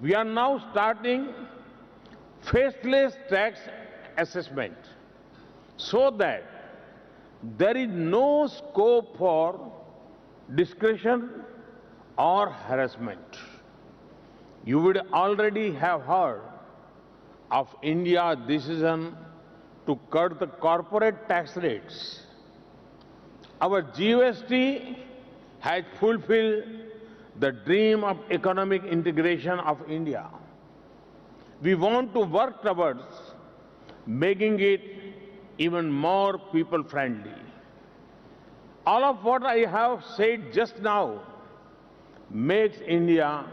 We are now starting faceless tax assessment so that there is no scope for discretion or harassment. You would already have heard of India's decision to cut the corporate tax rates. Our GST has fulfilled the dream of economic integration of India. We want to work towards making it even more people-friendly. All of what I have said just now makes India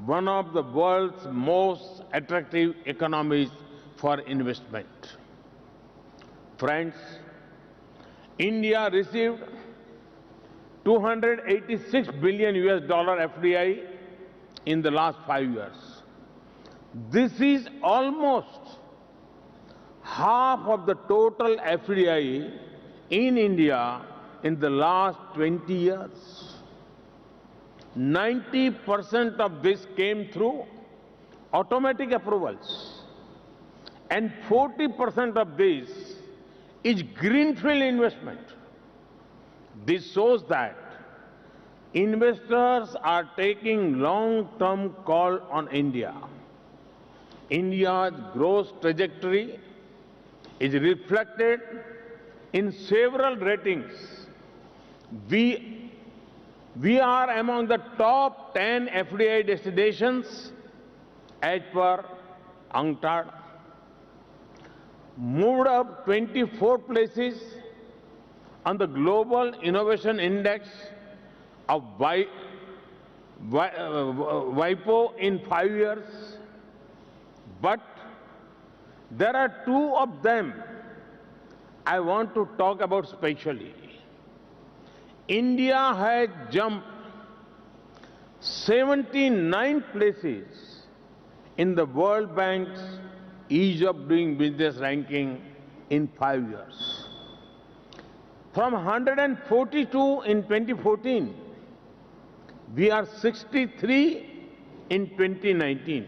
one of the world's most attractive economies for investment. Friends, India received 286 billion US dollar FDI in the last 5 years. This is almost half of the total FDI in India in the last 20 years. 90% of this came through automatic approvals, and 40% of this is greenfield investment. This shows that investors are taking long-term call on India. India's growth trajectory is reflected in several ratings. We are among the top 10 FDI destinations as per UNCTAD, moved up 24 places on the Global Innovation Index of WIPO in 5 years. But there are two of them I want to talk about specially. India has jumped 79 places in the World Bank's Ease of Doing Business ranking in 5 years. From 142 in 2014, we are 63 in 2019.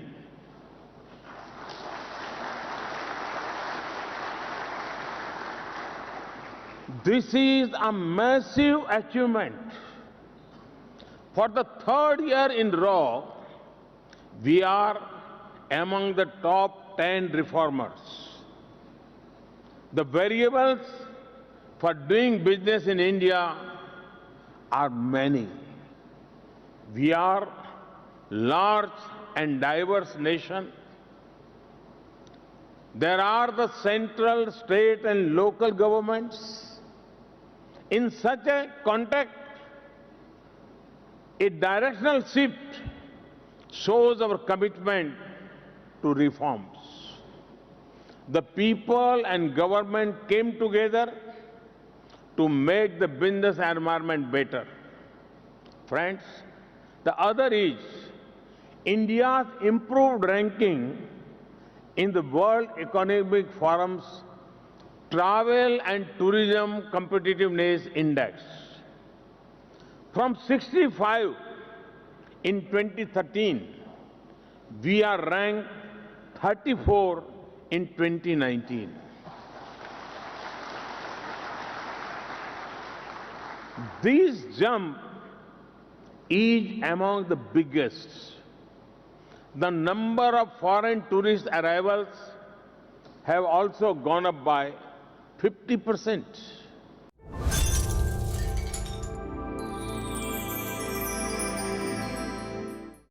This is a massive achievement. For the third year in a row, we are among the top 10 reformers. The variables for doing business in India are many. We are a large and diverse nation. There are the central, state, and local governments. In such a context, a directional shift shows our commitment to reforms. The people and government came together to make the business environment better. Friends, the other is India's improved ranking in the World Economic Forum's Travel and Tourism Competitiveness Index. From 65 in 2013, we are ranked 34 in 2019. This jump is among the biggest. The number of foreign tourist arrivals have also gone up by 50%.